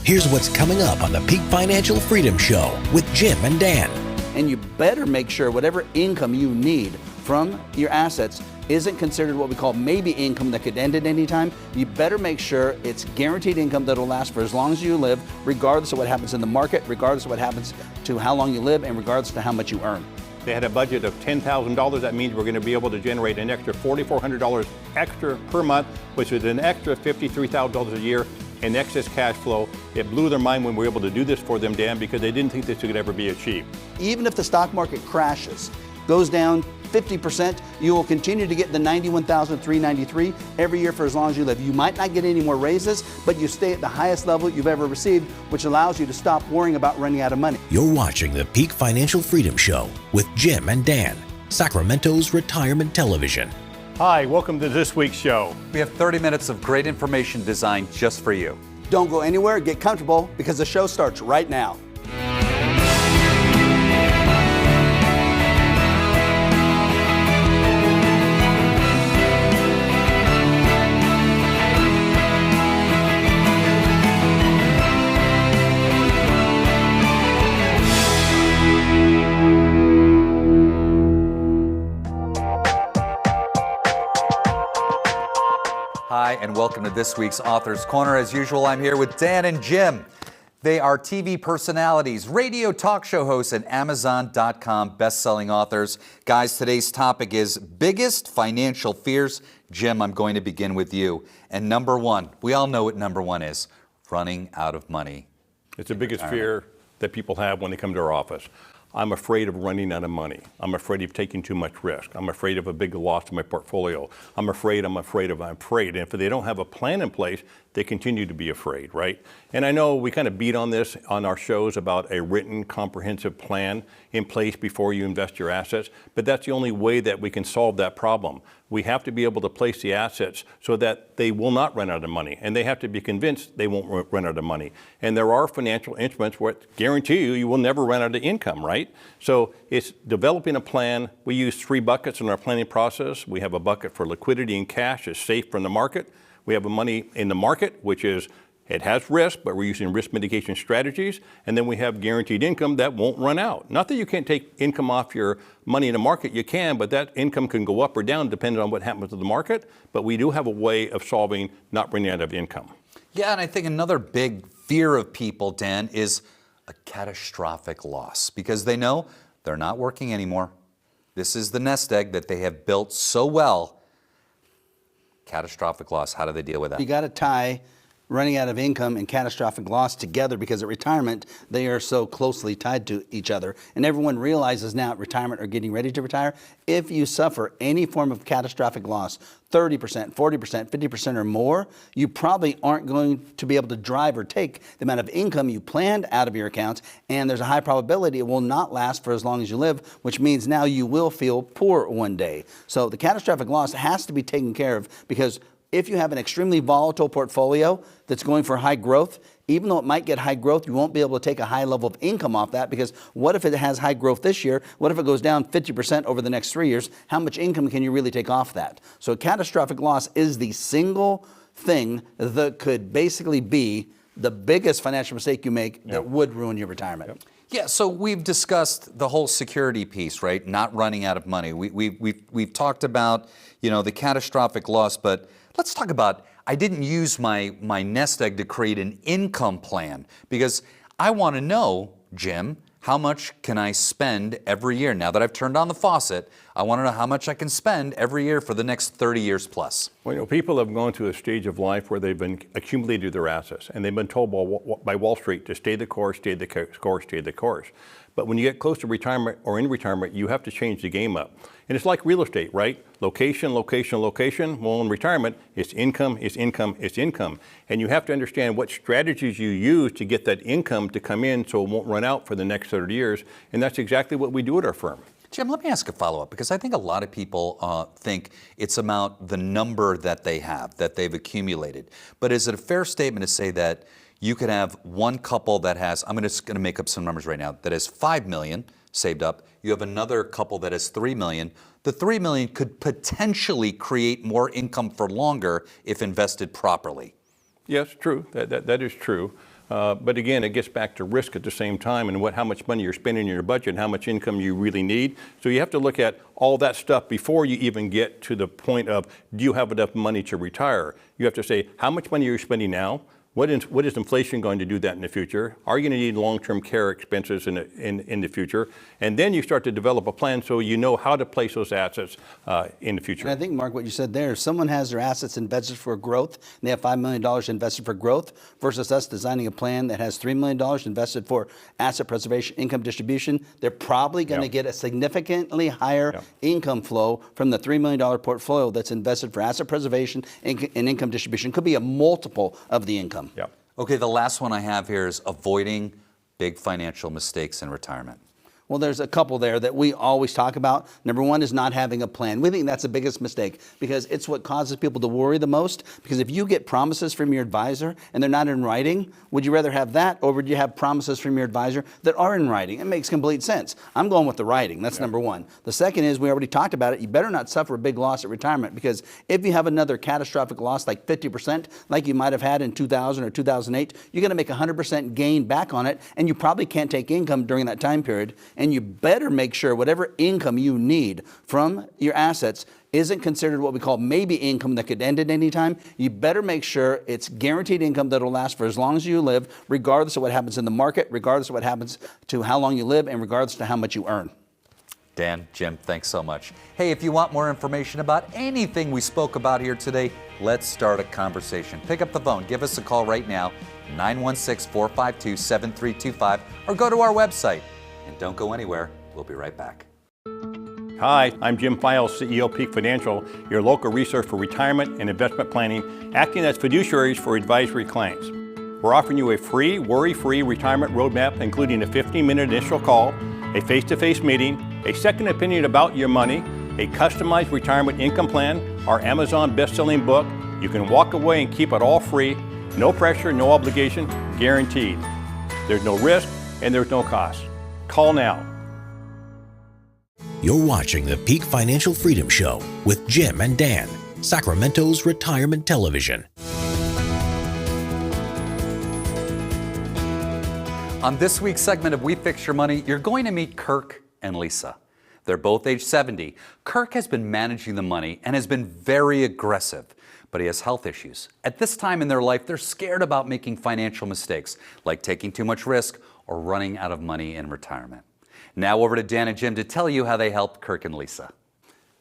Here's what's coming up on the Peak Financial Freedom Show with Jim and Dan. And you better make sure whatever income you need from your assets isn't considered what we call maybe income that could end at any time. You better make sure it's guaranteed income that'll last for as long as you live, regardless of what happens in the market, regardless of what happens to how long you live, and regardless to how much you earn. They had a budget of $10,000. That means we're going to be able to generate an extra $4,400 extra per month, which is an extra $53,000 a year in excess cash flow. It blew their mind when we were able to do this for them, Dan, because they didn't think this could ever be achieved. Even if the stock market crashes, goes down 50%, you will continue to get the $91,393 every year for as long as you live. You might not get any more raises, but you stay at the highest level you've ever received, which allows you to stop worrying about running out of money. You're watching the Peak Financial Freedom Show with Jim and Dan, Sacramento's retirement television. Hi, welcome to this week's show. We have 30 minutes of great information designed just for you. Don't go anywhere, get comfortable, because the show starts right now. Hi, and welcome to this week's Author's Corner. As usual, I'm here with Dan and Jim. They are TV personalities, radio talk show hosts, and Amazon.com best-selling authors. Guys, today's topic is biggest financial fears. Jim, I'm going to begin with you. And number one, we all know what number one is, running out of money. It's the biggest fear that people have when they come to our office. I'm afraid of running out of money. I'm afraid of taking too much risk. I'm afraid of a big loss in my portfolio. I'm afraid. And if they don't have a plan in place, they continue to be afraid, right? And I know we kind of beat on this on our shows about a written, comprehensive plan in place before you invest your assets, but that's the only way that we can solve that problem. We have to be able to place the assets so that they will not run out of money, and they have to be convinced they won't run out of money. And there are financial instruments where guarantee you will never run out of income, right? So it's developing a plan. We use 3 buckets in our planning process. We have a bucket for liquidity and cash, is safe from the market. We have a money in the market, which is it has risk, but we're using risk mitigation strategies. And then we have guaranteed income that won't run out. Not that you can't take income off your money in the market, you can, but that income can go up or down depending on what happens to the market. But we do have a way of solving not running out of income. Yeah, and I think another big fear of people, Dan, is a catastrophic loss because they know they're not working anymore. This is the nest egg that they have built so well. Catastrophic loss, how do they deal with that? You got to tie running out of income and catastrophic loss together because at retirement, they are so closely tied to each other. And everyone realizes now at retirement or getting ready to retire, if you suffer any form of catastrophic loss, 30%, 40%, 50% or more, you probably aren't going to be able to drive or take the amount of income you planned out of your accounts, and there's a high probability it will not last for as long as you live, which means now you will feel poor one day. So the catastrophic loss has to be taken care of because if you have an extremely volatile portfolio that's going for high growth, even though it might get high growth, you won't be able to take a high level of income off that because what if it has high growth this year? What if it goes down 50% over the next 3 years? How much income can you really take off that? So catastrophic loss is the single thing that could basically be the biggest financial mistake you make that would ruin your retirement. Yeah, so we've discussed the whole security piece, right? Not running out of money. We've talked about, the catastrophic loss, but let's talk about, I didn't use my nest egg to create an income plan because I want to know, Jim, how much can I spend every year? Now that I've turned on the faucet, I want to know how much I can spend every year for the next 30 years plus. Well, people have gone to a stage of life where they've been accumulated their assets and they've been told by Wall Street to stay the course, stay the course, stay the course. But when you get close to retirement or in retirement, you have to change the game up. And it's like real estate, right? Location, location, location. Well, in retirement, it's income, it's income, it's income. And you have to understand what strategies you use to get that income to come in so it won't run out for the next 30 years. And that's exactly what we do at our firm. Jim, let me ask a follow-up because I think a lot of people think it's about the number that they have, that they've accumulated. But is it a fair statement to say that you could have one couple that has, I'm just going to make up some numbers right now, that has $5 million saved up. You have another couple that has $3 million. The $3 million could potentially create more income for longer if invested properly. Yes, true. That is true. But again, it gets back to risk at the same time and how much money you're spending in your budget and how much income you really need. So you have to look at all that stuff before you even get to the point of, do you have enough money to retire? You have to say, how much money are you spending now? What is inflation going to do that in the future? Are you going to need long-term care expenses in the future? And then you start to develop a plan so you know how to place those assets in the future. And I think, Mark, what you said there, if someone has their assets invested for growth, and they have $5 million invested for growth, versus us designing a plan that has $3 million invested for asset preservation, income distribution, they're probably going to get a significantly higher income flow from the $3 million portfolio that's invested for asset preservation and income distribution. Could be a multiple of the income. Yeah. Okay, the last one I have here is avoiding big financial mistakes in retirement. Well, there's a couple there that we always talk about. Number one is not having a plan. We think that's the biggest mistake because it's what causes people to worry the most. Because if you get promises from your advisor and they're not in writing, would you rather have that or would you have promises from your advisor that are in writing? It makes complete sense. I'm going with the writing. That's number one. The second is, we already talked about it, you better not suffer a big loss at retirement, because if you have another catastrophic loss like 50%, like you might have had in 2000 or 2008, you're going to make 100% gain back on it, and you probably can't take income during that time period. And you better make sure whatever income you need from your assets isn't considered what we call maybe income that could end at any time. You better make sure it's guaranteed income that will last for as long as you live, regardless of what happens in the market, regardless of what happens to how long you live, and regardless to how much you earn. Dan, Jim, thanks so much. Hey, if you want more information about anything we spoke about here today, let's start a conversation. Pick up the phone, give us a call right now, 916-452-7325, or go to our website. And don't go anywhere. We'll be right back. Hi, I'm Jim Files, CEO Peak Financial, your local resource for retirement and investment planning, acting as fiduciaries for advisory clients. We're offering you a free, worry-free retirement roadmap, including a 15-minute initial call, a face-to-face meeting, a second opinion about your money, a customized retirement income plan, our Amazon best-selling book. You can walk away and keep it all free, no pressure, no obligation, guaranteed. There's no risk and there's no cost. Call now. You're watching the Peak Financial Freedom Show with Jim and Dan, Sacramento's retirement television. On this week's segment of We Fix Your Money, you're going to meet Kirk and Lisa. They're both age 70. Kirk has been managing the money and has been very aggressive, but he has health issues. At this time in their life, they're scared about making financial mistakes, like taking too much risk or running out of money in retirement. Now over to Dan and Jim to tell you how they helped Kirk and Lisa.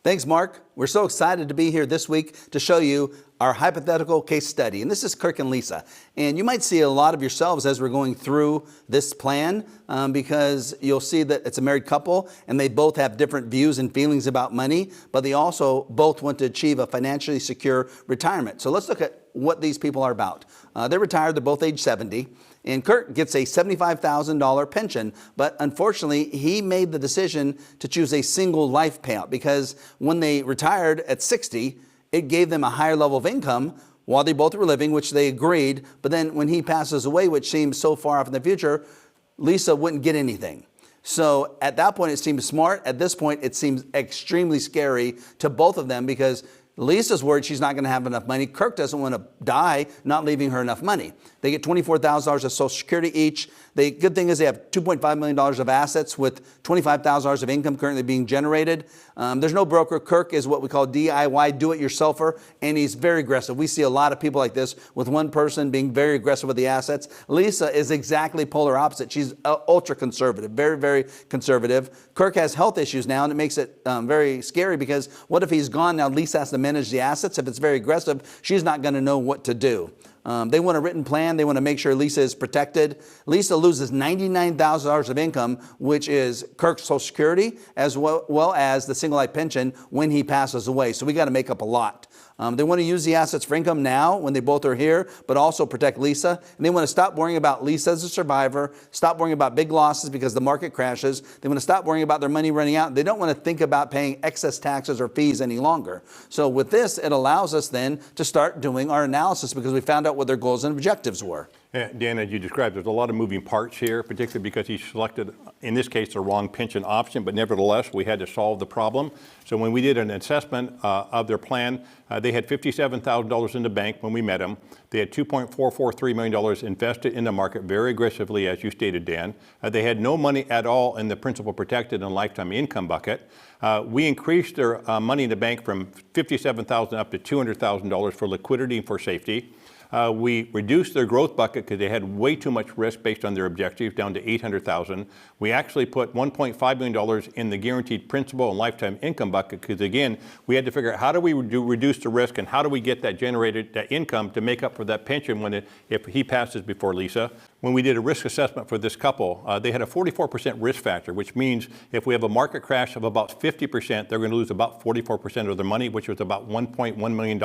Thanks, Mark. We're so excited to be here this week to show you our hypothetical case study. And this is Kirk and Lisa. And you might see a lot of yourselves as we're going through this plan because you'll see that it's a married couple and they both have different views and feelings about money, but they also both want to achieve a financially secure retirement. So let's look at what these people are about. They're retired, they're both age 70. And Kirk gets a $75,000 pension, but unfortunately, he made the decision to choose a single life payout because when they retired at 60, it gave them a higher level of income while they both were living, which they agreed. But then when he passes away, which seems so far off in the future, Lisa wouldn't get anything. So at that point, it seems smart. At this point, it seems extremely scary to both of them because Lisa's worried she's not going to have enough money. Kirk doesn't want to die not leaving her enough money. They get $24,000 of Social Security each. The good thing is they have $2.5 million of assets with $25,000 of income currently being generated. There's no broker. Kirk is what we call DIY, do-it-yourselfer, and he's very aggressive. We see a lot of people like this with one person being very aggressive with the assets. Lisa is exactly polar opposite. She's ultra conservative, very, very conservative. Kirk has health issues now, and it makes it very scary because what if he's gone now? Lisa has to manage the assets. If it's very aggressive, she's not going to know what to do. They want a written plan. They want to make sure Lisa is protected. Lisa loses $99,000 of income, which is Kirk's Social Security, as well as the single life pension when he passes away. So we got to make up a lot. They want to use the assets for income now when they both are here, but also protect Lisa. And they want to stop worrying about Lisa as a survivor, stop worrying about big losses because the market crashes. They want to stop worrying about their money running out. They don't want to think about paying excess taxes or fees any longer. So with this, it allows us then to start doing our analysis because we found out what their goals and objectives were. Dan, as you described, there's a lot of moving parts here, particularly because he selected, in this case, the wrong pension option, but nevertheless, we had to solve the problem. So when we did an assessment of their plan, they had $57,000 in the bank when we met them. They had $2.443 million invested in the market very aggressively, as you stated, Dan. They had no money at all in the principal protected and lifetime income bucket. We increased their money in the bank from $57,000 up to $200,000 for liquidity and for safety. We reduced their growth bucket because they had way too much risk based on their objectives, down to $800,000. We actually put $1.5 million in the guaranteed principal and lifetime income bucket because, again, we had to figure out how do we reduce the risk and how do we get that generated, that income to make up for that pension if he passes before Lisa. When we did a risk assessment for this couple, they had a 44% risk factor, which means if we have a market crash of about 50%, they're going to lose about 44% of their money, which was about $1.1 million.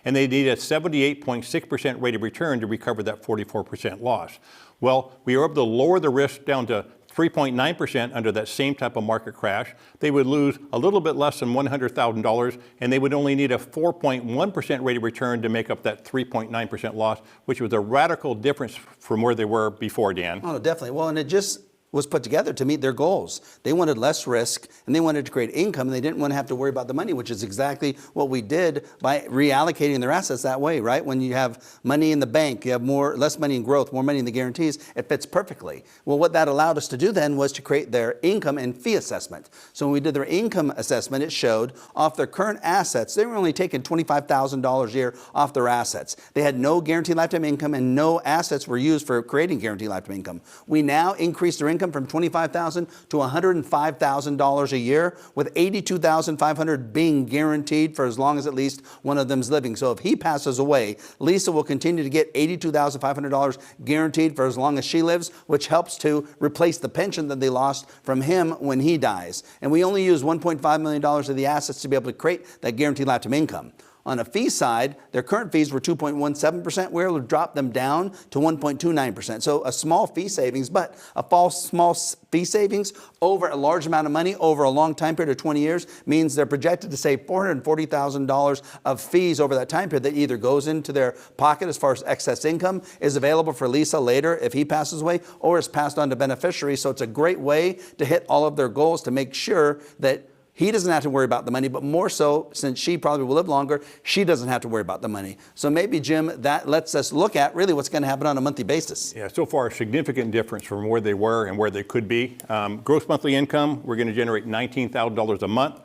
And they need a 78.6% rate of return to recover that 44% loss. Well, we were able to lower the risk down to 3.9% under that same type of market crash. They would lose a little bit less than $100,000, and they would only need a 4.1% rate of return to make up that 3.9% loss, which was a radical difference from where they were before, Dan. Oh, definitely. Well, and it just was put together to meet their goals. They wanted less risk and they wanted to create income, and they didn't want to have to worry about the money, which is exactly what we did by reallocating their assets that way, right? When you have money in the bank, you have less money in growth, more money in the guarantees, it fits perfectly. Well, what that allowed us to do then was to create their income and fee assessment. So when we did their income assessment, it showed off their current assets, they were only taking $25,000 a year off their assets. They had no guaranteed lifetime income and no assets were used for creating guaranteed lifetime income. We now increased their income from $25,000 to $105,000 a year, with $82,500 being guaranteed for as long as at least one of them is living. So if he passes away, Lisa will continue to get $82,500 guaranteed for as long as she lives, which helps to replace the pension that they lost from him when he dies. And we only use $1.5 million of the assets to be able to create that guaranteed lifetime income. On a fee side, their current fees were 2.17%. We're able to drop them down to 1.29%. So a small fee savings, but a small fee savings over a large amount of money over a long time period of 20 years means they're projected to save $440,000 of fees over that time period that either goes into their pocket as far as excess income, is available for Lisa later if he passes away, or is passed on to beneficiaries. So it's a great way to hit all of their goals to make sure that he doesn't have to worry about the money, but more so, since she probably will live longer, she doesn't have to worry about the money. So maybe, Jim, that lets us look at really what's going to happen on a monthly basis. Yeah, so far a significant difference from where they were and where they could be. Gross monthly income, we're going to generate $19,000 a month.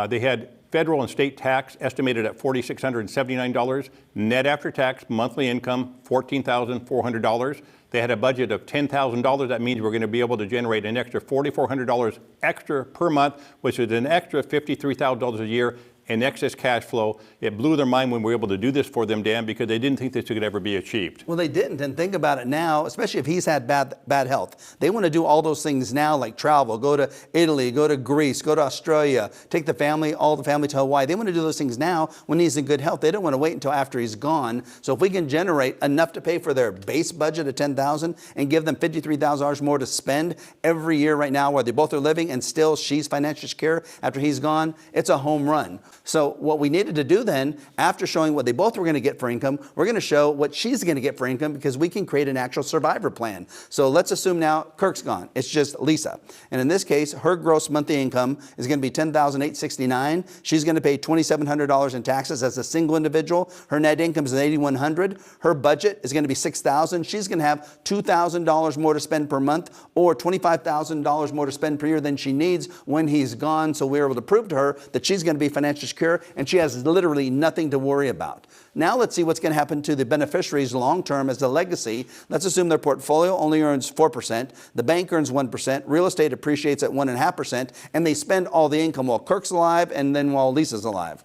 They had federal and state tax estimated at $4,679. Net after tax monthly income, $14,400. They had a budget of $10,000. That means we're going to be able to generate an extra $4,400 extra per month, which is an extra $53,000 a year in excess cash flow. It blew their mind when we were able to do this for them, Dan, because they didn't think this could ever be achieved. Well, they didn't. And think about it now, especially if he's had bad health. They want to do all those things now, like travel, go to Italy, go to Greece, go to Australia, take all the family to Hawaii. They want to do those things now when he's in good health. They don't want to wait until after he's gone. So if we can generate enough to pay for their base budget of $10,000 and give them $53,000 more to spend every year right now where they both are living, and still she's financially secure after he's gone, it's a home run. So what we needed to do then, after showing what they both were going to get for income, we're going to show what she's going to get for income, because we can create an actual survivor plan. So let's assume now Kirk's gone. It's just Lisa. And in this case, her gross monthly income is going to be $10,869. She's going to pay $2,700 in taxes as a single individual. Her net income is $8,100. Her budget is going to be $6,000. She's going to have $2,000 more to spend per month, or $25,000 more to spend per year than she needs when he's gone. So we're able to prove to her that she's going to be financially secure, and she has literally nothing to worry about. Now let's see what's going to happen to the beneficiaries long term as a legacy. Let's assume their portfolio only earns 4%, the bank earns 1%, real estate appreciates at 1.5%, and they spend all the income while Kirk's alive and then while Lisa's alive.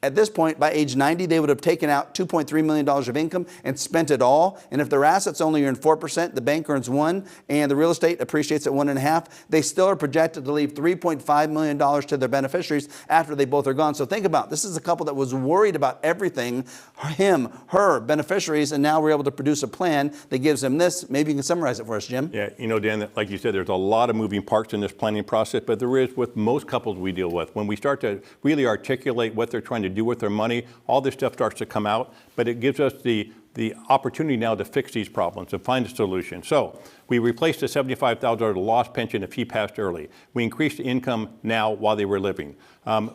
At this point, by age 90, they would have taken out $2.3 million of income and spent it all. And if their assets only earn 4%, the bank earns 1%, and the real estate appreciates at 1.5%, they still are projected to leave $3.5 million to their beneficiaries after they both are gone. So think about it. This is a couple that was worried about everything, him, her, beneficiaries, and now we're able to produce a plan that gives them this. Maybe you can summarize it for us, Jim. Yeah, you know, Dan, like you said, there's a lot of moving parts in this planning process, but there is with most couples we deal with. When we start to really articulate what they're trying to do with their money, all this stuff starts to come out, but it gives us the the opportunity now to fix these problems and find a solution. So we replaced the $75,000 lost pension if he passed early. We increased the income now while they were living.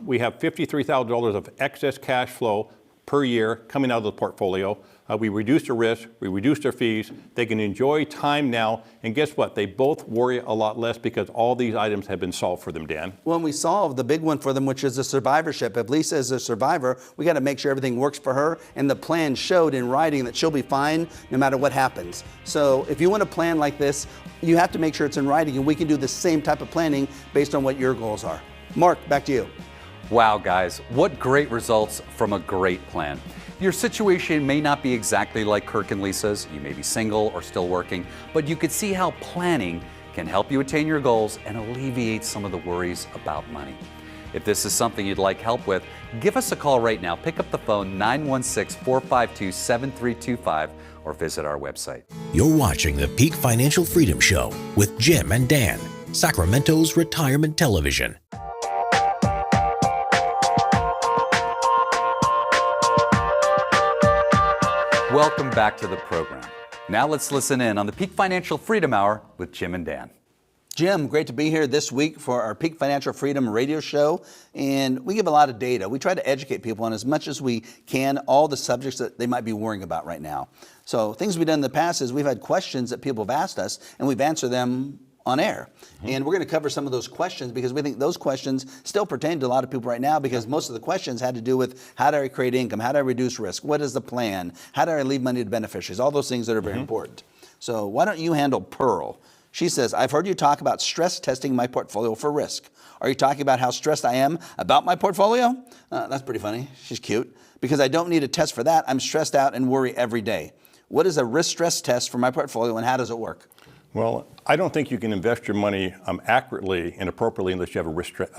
We have $53,000 of excess cash flow per year coming out of the portfolio. We reduced the risk, we reduced their fees. They can enjoy time now, and guess what? They both worry a lot less because all these items have been solved for them, Dan. When we solve the big one for them, which is the survivorship. If Lisa is a survivor, we got to make sure everything works for her, and the plan showed in writing that she'll be fine no matter what happens. So if you want a plan like this, you have to make sure it's in writing, and we can do the same type of planning based on what your goals are. Mark, back to you. Wow, guys, what great results from a great plan. Your situation may not be exactly like Kirk and Lisa's. You may be single or still working, but you could see how planning can help you attain your goals and alleviate some of the worries about money. If this is something you'd like help with, give us a call right now. Pick up the phone 916-452-7325 or visit our website. You're watching the Peak Financial Freedom Show with Jim and Dan, Sacramento's retirement television. Welcome back to the program. Now let's listen in on the Peak Financial Freedom Hour with Jim and Dan. Jim, great to be here this week for our Peak Financial Freedom radio show. And we give a lot of data. We try to educate people on as much as we can, all the subjects that they might be worrying about right now. So things we've done in the past is we've had questions that people have asked us, and we've answered them on air. And we're going to cover some of those questions because we think those questions still pertain to a lot of people right now, because most of the questions had to do with how do I create income, how do I reduce risk, what is the plan, how do I leave money to beneficiaries, all those things that are very important. So why don't you handle Pearl? She says, I've heard you talk about stress testing my portfolio for risk. Are you talking about how stressed I am about my portfolio? That's pretty funny. She's cute. Because I don't need a test for that. I'm stressed out and worry every day. What is a risk stress test for my portfolio, and how does it work? Well, I don't think you can invest your money accurately and appropriately unless you have a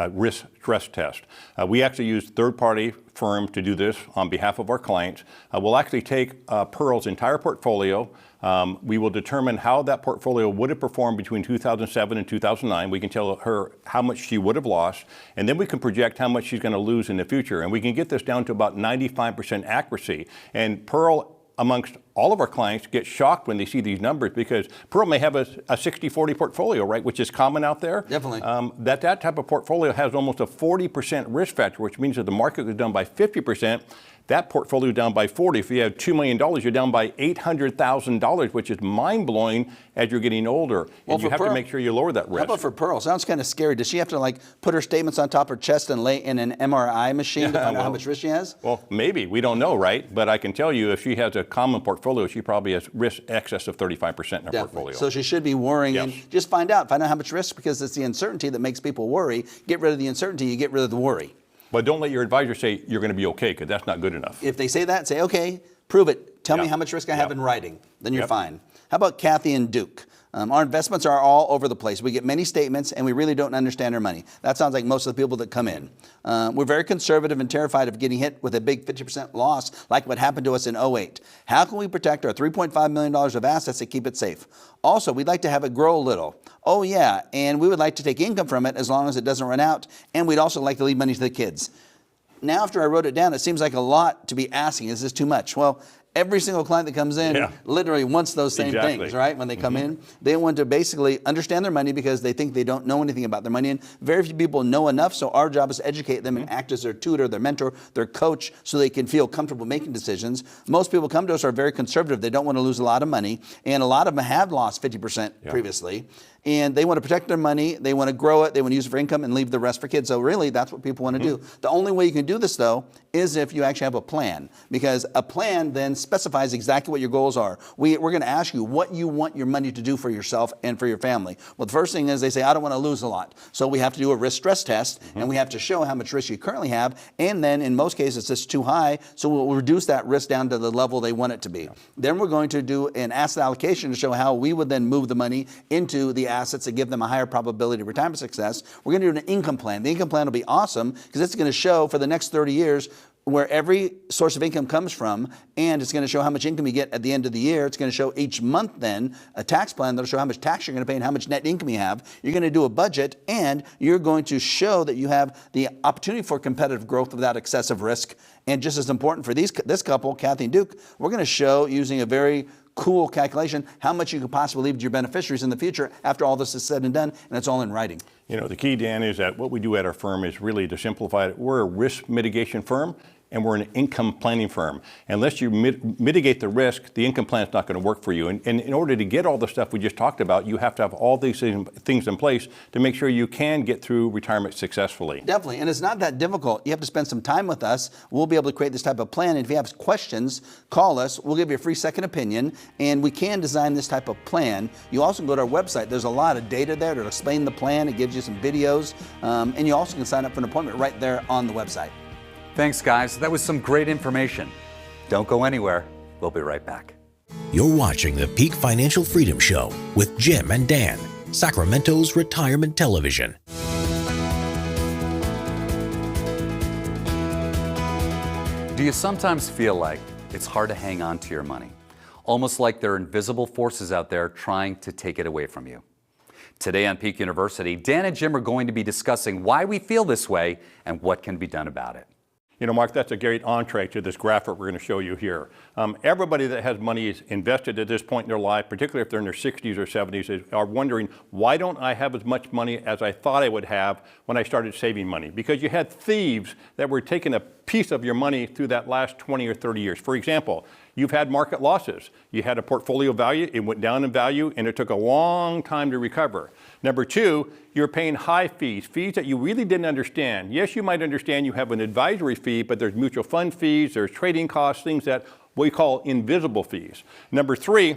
risk stress test. We actually use third-party firms to do this on behalf of our clients. We'll actually take Pearl's entire portfolio. We will determine how that portfolio would have performed between 2007 and 2009. We can tell her how much she would have lost, and then we can project how much she's going to lose in the future. And we can get this down to about 95% accuracy. And Pearl, amongst all of our clients, get shocked when they see these numbers, because Pearl may have a 60-40 portfolio, right, which is common out there. Definitely. That type of portfolio has almost a 40% risk factor, which means that the market was down by 50%. That portfolio down by 40. If you have $2 million, you're down by $800,000, which is mind-blowing as you're getting older. Well, and you have to make sure you lower that risk. How about for Pearl? Sounds kind of scary. Does she have to like put her statements on top of her chest and lay in an MRI machine to find out how much risk she has? Well, maybe. We don't know, right? But I can tell you, if she has a common portfolio, she probably has risk excess of 35% in her portfolio. So she should be worrying. Yes. And just find out how much risk, because it's the uncertainty that makes people worry. Get rid of the uncertainty, you get rid of the worry. But don't let your advisor say you're going to be okay, because that's not good enough. If they say that, say, okay, prove it. Tell me how much risk I have in writing. Then you're fine. How about Kathy and Duke? Our investments are all over the place. We get many statements, and we really don't understand our money. That sounds like most of the people that come in. We're very conservative and terrified of getting hit with a big 50% loss like what happened to us in 08. How can we protect our $3.5 million of assets and keep it safe? Also, we'd like to have it grow a little. Oh yeah, and we would like to take income from it as long as it doesn't run out, and we'd also like to leave money to the kids. Now, after I wrote it down, it seems like a lot to be asking. Is this too much? Well, every single client that comes in literally wants those same things, right? When they come in, they want to basically understand their money because they think they don't know anything about their money. And very few people know enough, so our job is to educate them and act as their tutor, their mentor, their coach, so they can feel comfortable making decisions. Most people come to us are very conservative. They don't want to lose a lot of money, and a lot of them have lost 50% previously. And they want to protect their money, they want to grow it, they want to use it for income and leave the rest for kids. So really, that's what people want to do. The only way you can do this, though, is if you actually have a plan, because a plan then specifies exactly what your goals are. We're going to ask you what you want your money to do for yourself and for your family. Well, the first thing is they say, I don't want to lose a lot. So we have to do a risk stress test, and we have to show how much risk you currently have. And then in most cases, it's too high, so we'll reduce that risk down to the level they want it to be. Then we're going to do an asset allocation to show how we would then move the money into the assets that give them a higher probability of retirement success. We're going to do an income plan. The income plan will be awesome because it's going to show for the next 30 years where every source of income comes from, and it's going to show how much income you get at the end of the year. It's going to show each month then a tax plan that'll show how much tax you're going to pay and how much net income you have. You're going to do a budget, and you're going to show that you have the opportunity for competitive growth without excessive risk. And just as important for this couple, Kathy and Duke, we're going to show using a very cool calculation how much you could possibly leave to your beneficiaries in the future after all this is said and done, and it's all in writing. You know, the key, Dan, is that what we do at our firm is really, to simplify it, we're a risk mitigation firm, and we're an income planning firm. Unless you mitigate the risk, the income plan is not going to work for you. And in order to get all the stuff we just talked about, you have to have all these things in place to make sure you can get through retirement successfully. Definitely, and it's not that difficult. You have to spend some time with us. We'll be able to create this type of plan. And if you have questions, call us. We'll give you a free second opinion, and we can design this type of plan. You also can go to our website. There's a lot of data there to explain the plan. It gives you some videos, and you also can sign up for an appointment right there on the website. Thanks, guys. That was some great information. Don't go anywhere. We'll be right back. You're watching the Peak Financial Freedom Show with Jim and Dan, Sacramento's retirement television. Do you sometimes feel like it's hard to hang on to your money? Almost like there are invisible forces out there trying to take it away from you. Today on Peak University, Dan and Jim are going to be discussing why we feel this way and what can be done about it. You know, Mark, that's a great entree to this graphic we're going to show you here. Everybody that has money is invested at this point in their life, particularly if they're in their 60s or 70s, are wondering, why don't I have as much money as I thought I would have when I started saving money? Because you had thieves that were taking a piece of your money through that last 20 or 30 years. For example, you've had market losses. You had a portfolio value, it went down in value, and it took a long time to recover. Number two, you're paying high fees, fees that you really didn't understand. Yes, you might understand you have an advisory fee, but there's mutual fund fees, there's trading costs, things that we call invisible fees. Number three,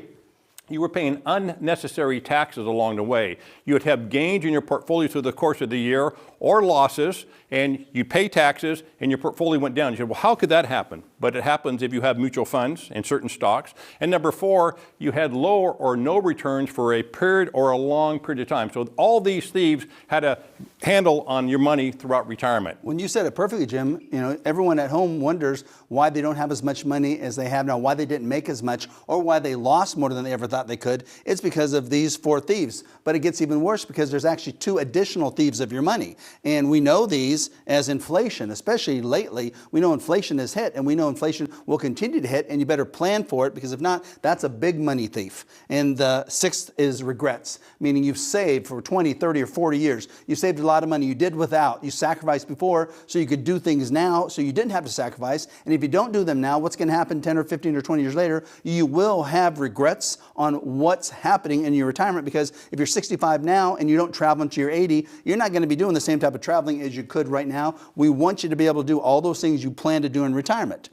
you were paying unnecessary taxes along the way. You would have gains in your portfolio through the course of the year or losses, and you pay taxes and your portfolio went down. You said, well, how could that happen? But it happens if you have mutual funds and certain stocks. And number four, you had low or no returns for a period or a long period of time. So all these thieves had a handle on your money throughout retirement. When you said it perfectly, Jim, you know, everyone at home wonders why they don't have as much money as they have now, why they didn't make as much, or why they lost more than they ever thought they could. It's because of these four thieves. But it gets even worse because there's actually two additional thieves of your money. And we know these as inflation, especially lately. We know inflation has hit, and we know inflation will continue to hit, and you better plan for it, because if not, that's a big money thief. And the sixth is regrets, meaning you've saved for 20, 30, or 40 years. You saved a lot of money you did without. You sacrificed before so you could do things now so you didn't have to sacrifice. And if you don't do them now, what's going to happen 10 or 15 or 20 years later? You will have regrets on what's happening in your retirement, because if you're 65 now and you don't travel until you're 80, you're not going to be doing the same type of traveling as you could right now. We want you to be able to do all those things you plan to do in retirement.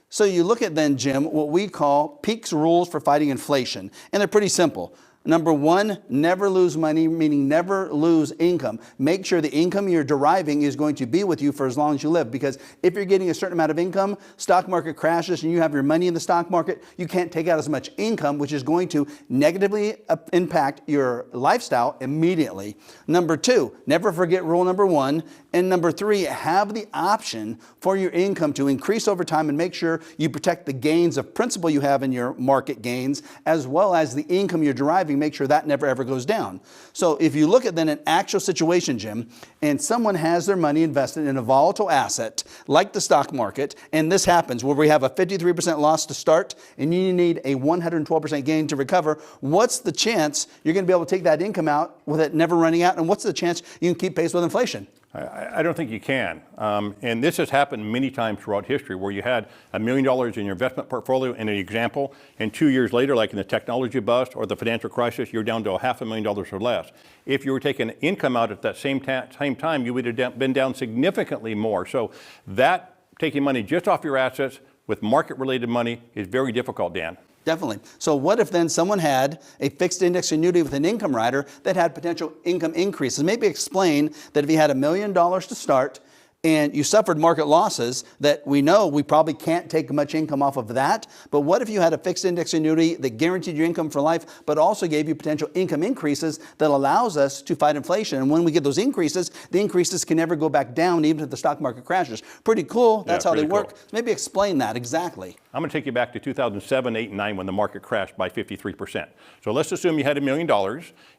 So you look at then, Jim, what we call Peak's rules for fighting inflation, and they're pretty simple. Number one, never lose money, meaning never lose income. Make sure the income you're deriving is going to be with you for as long as you live, because if you're getting a certain amount of income, stock market crashes and you have your money in the stock market, you can't take out as much income, which is going to negatively impact your lifestyle immediately. Number two, never forget rule number one. And number three, have the option for your income to increase over time, and make sure you protect the gains of principal you have in your market gains, as well as the income you're deriving. Make sure that never ever goes down. So if you look at then an actual situation, Jim, and someone has their money invested in a volatile asset like the stock market, and this happens where we have a 53% loss to start and you need a 112% gain to recover, what's the chance you're going to be able to take that income out with it never running out? And what's the chance you can keep pace with inflation? I don't think you can. And this has happened many times throughout history, where you had $1 million in your investment portfolio in an example, and 2 years later, like in the technology bust or the financial crisis, you're down to $500,000 or less. If you were taking income out at that same time, you would have been down significantly more. So that taking money just off your assets with market-related money is very difficult, Dan. Definitely. So what if then someone had a fixed index annuity with an income rider that had potential income increases? Maybe explain that if he had $1 million to start and you suffered market losses that we know we probably can't take much income off of that. But what if you had a fixed index annuity that guaranteed your income for life, but also gave you potential income increases that allows us to fight inflation? And when we get those increases, the increases can never go back down even if the stock market crashes. Pretty cool. That's how they work. So maybe explain that exactly. I'm going to take you back to 2007, 8, and 9 when the market crashed by 53%. So let's assume you had $1 million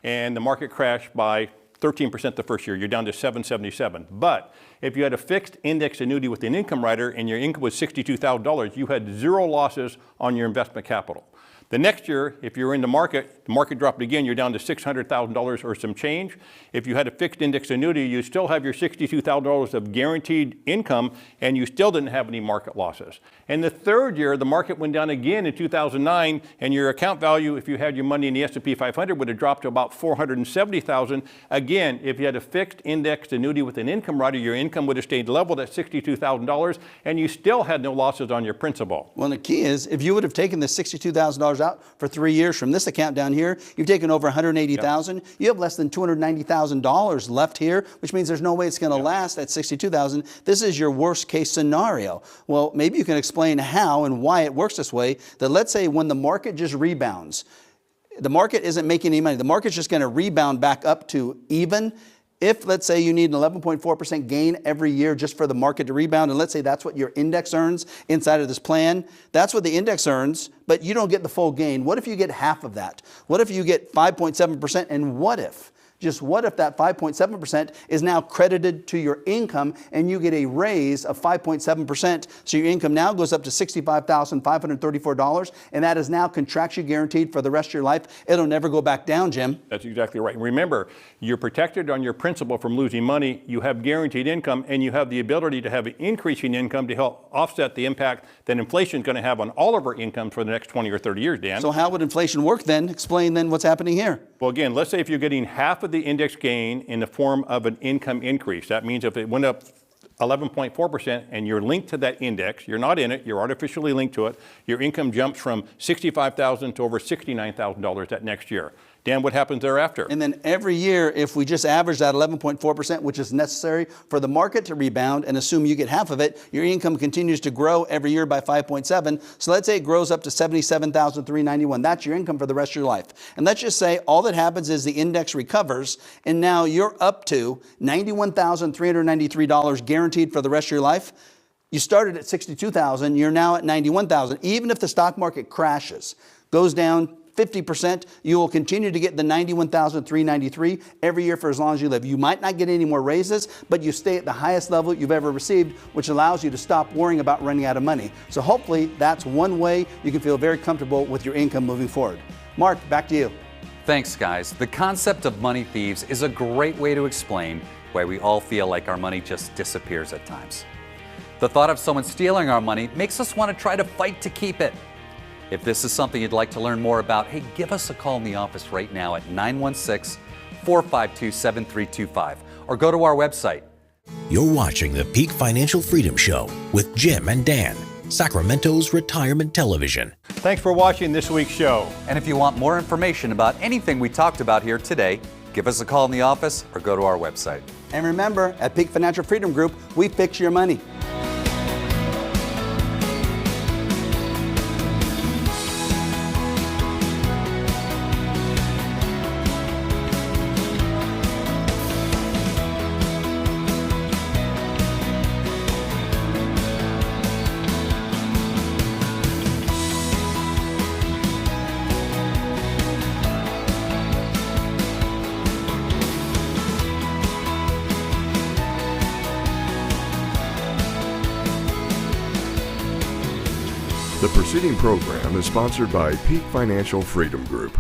and the market crashed by 13% the first year. You're down to 777. But if you had a fixed index annuity with an income rider and your income was $62,000, you had 0 losses on your investment capital. The next year, if you're in the market dropped again, you're down to $600,000 or some change. If you had a fixed index annuity, you still have your $62,000 of guaranteed income, and you still didn't have any market losses. And the third year, the market went down again in 2009, and your account value, if you had your money in the S&P 500, would have dropped to about $470,000. Again, if you had a fixed indexed annuity with an income rider, your income would have stayed leveled at $62,000, and you still had no losses on your principal. Well, the key is, if you would have taken the $62,000 out for 3 years from this account down here, you've taken over $180,000. Yep. You have less than $290,000 left here, which means there's no way it's going to last at $62,000. This is your worst case scenario. Well, maybe you can explain how and why it works this way. That let's say when the market just rebounds, the market isn't making any money. The market's just going to rebound back up to even. If, let's say, you need an 11.4% gain every year just for the market to rebound, and let's say that's what your index earns inside of this plan, that's what the index earns, but you don't get the full gain. What if you get half of that? What if you get 5.7%? And what if, just what if that 5.7% is now credited to your income and you get a raise of 5.7%? So your income now goes up to $65,534, and that is now contractually guaranteed for the rest of your life. It'll never go back down, Jim. That's exactly right. And remember, you're protected on your principal from losing money, you have guaranteed income, and you have the ability to have an increasing income to help offset the impact that inflation is going to have on all of our income for the next 20 or 30 years, Dan. So how would inflation work then? Explain then what's happening here. Well, again, let's say if you're getting half of the index gain in the form of an income increase. That means if it went up 11.4% and you're linked to that index, you're not in it, you're artificially linked to it, your income jumps from $65,000 to over $69,000 that next year. Dan, what happens thereafter? And then every year, if we just average that 11.4%, which is necessary for the market to rebound, and assume you get half of it, your income continues to grow every year by 5.7. So let's say it grows up to $77,391. That's your income for the rest of your life. And let's just say all that happens is the index recovers, and now you're up to $91,393 guaranteed for the rest of your life. You started at $62,000, you're now at $91,000. Even if the stock market crashes, goes down 50%, you will continue to get the $91,393 every year for as long as you live. You might not get any more raises, but you stay at the highest level you've ever received, which allows you to stop worrying about running out of money. So hopefully that's one way you can feel very comfortable with your income moving forward. Mark, back to you. Thanks, guys. The concept of money thieves is a great way to explain why we all feel like our money just disappears at times. The thought of someone stealing our money makes us want to try to fight to keep it. If this is something you'd like to learn more about, hey, give us a call in the office right now at 916-452-7325 or go to our website. You're watching the Peak Financial Freedom Show with Jim and Dan, Sacramento's retirement television. Thanks for watching this week's show. And if you want more information about anything we talked about here today, give us a call in the office or go to our website. And remember, at Peak Financial Freedom Group, we fix your money. The preceding program is sponsored by Peak Financial Freedom Group.